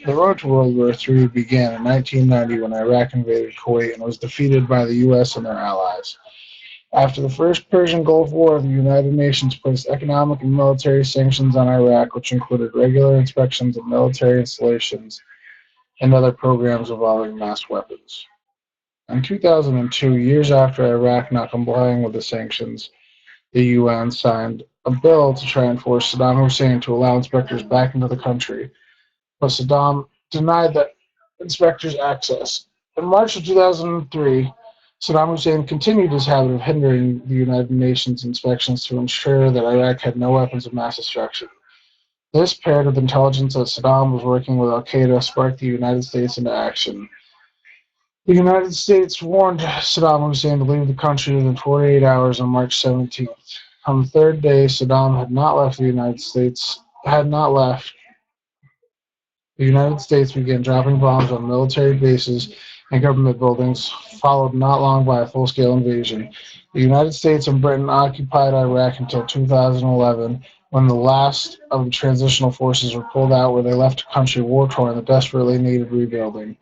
The road to World War III began in 1990 when Iraq invaded Kuwait and was defeated by the U.S. and their allies. After the First Persian Gulf War, the United Nations placed economic and military sanctions on Iraq, which included regular inspections of military installations and other programs involving mass weapons. In 2002, years after Iraq not complying with the sanctions, the UN signed a bill to try and force Saddam Hussein to allow inspectors back into the country, but Saddam denied that inspectors access. In March of 2003, Saddam Hussein continued his habit of hindering the United Nations inspections to ensure that Iraq had no weapons of mass destruction. This, paired with intelligence that Saddam was working with Al Qaeda, sparked the United States into action. The United States warned Saddam Hussein to leave the country within 48 hours on March 17th. On the third day, Saddam had not left the United States. Had not left. The United States began dropping bombs on military bases and government buildings, followed not long by a full-scale invasion. The United States and Britain occupied Iraq until 2011, when the last of the transitional forces were pulled out, where they left a country war-torn that desperately needed rebuilding.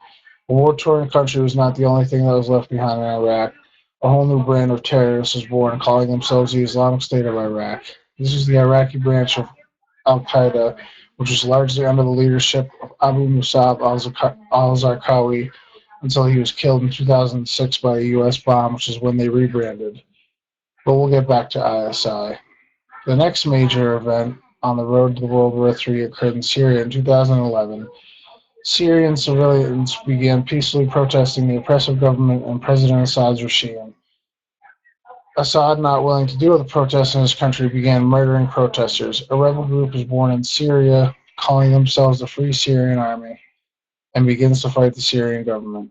A war-torn country was not the only thing that was left behind in Iraq. A whole new brand of terrorists was born, calling themselves the Islamic State of Iraq. This is the Iraqi branch of Al Qaeda, which was largely under the leadership of Abu Musab al Zarqawi until he was killed in 2006 by a U.S. bomb, which is when they rebranded. But we'll get back to ISI. The next major event on the road to World War III occurred in Syria in 2011. Syrian civilians began peacefully protesting the oppressive government and President Assad's regime. Assad, not willing to deal with the protests in his country, began murdering protesters. A rebel group is born in Syria, calling themselves the Free Syrian Army, and begins to fight the Syrian government.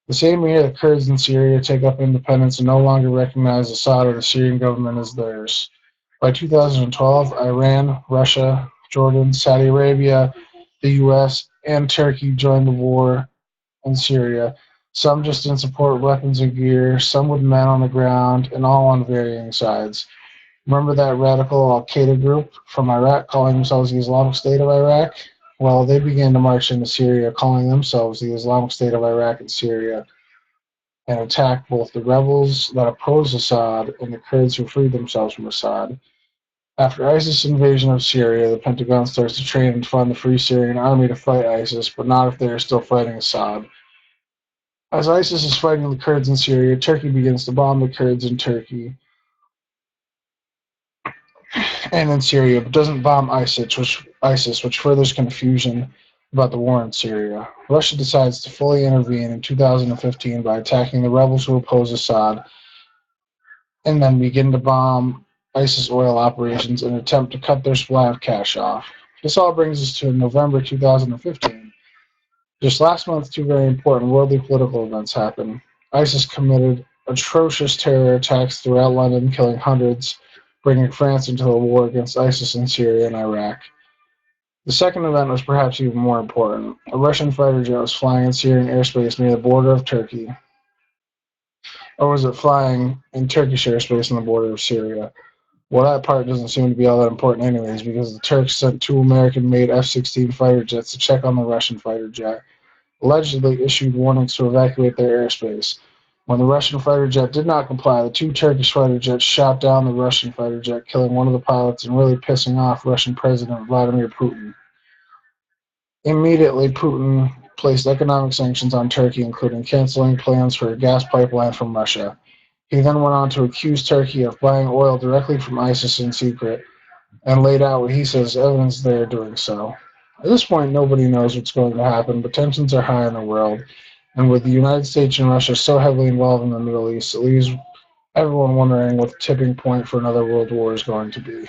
The same year, the Kurds in Syria take up independence and no longer recognize Assad or the Syrian government as theirs. By 2012, Iran, Russia, Jordan, Saudi Arabia, the U.S., and Turkey joined the war in Syria, some just in support of weapons and gear, some with men on the ground, and all on varying sides. Remember that radical Al Qaeda group from Iraq calling themselves the Islamic State of Iraq? Well, they began to march into Syria, calling themselves the Islamic State of Iraq and Syria, and attacked both the rebels that opposed Assad and the Kurds who freed themselves from Assad. After ISIS invasion of Syria, the Pentagon starts to train and fund the Free Syrian Army to fight ISIS, but not if they are still fighting Assad. As ISIS is fighting the Kurds in Syria, Turkey begins to bomb the Kurds in Turkey and in Syria, but doesn't bomb ISIS, which furthers confusion about the war in Syria. Russia decides to fully intervene in 2015 by attacking the rebels who oppose Assad, and then begin to bomb ISIS oil operations in an attempt to cut their supply of cash off. This all brings us to November 2015. Just last month, two very important worldly political events happened. ISIS committed atrocious terror attacks throughout London, killing hundreds, bringing France into a war against ISIS in Syria and Iraq. The second event was perhaps even more important. A Russian fighter jet was flying in Syrian airspace near the border of Turkey. Or was it flying in Turkish airspace on the border of Syria? Well, that part doesn't seem to be all that important anyways, because the Turks sent two American-made F-16 fighter jets to check on the Russian fighter jet, allegedly issued warnings to evacuate their airspace. When the Russian fighter jet did not comply, the two Turkish fighter jets shot down the Russian fighter jet, killing one of the pilots and really pissing off Russian President Vladimir Putin. Immediately, Putin placed economic sanctions on Turkey, including canceling plans for a gas pipeline from Russia. He then went on to accuse Turkey of buying oil directly from ISIS in secret, and laid out what he says evidence they are doing so. At this point, nobody knows what's going to happen, but tensions are high in the world, and with the United States and Russia so heavily involved in the Middle East, it leaves everyone wondering what the tipping point for another world war is going to be.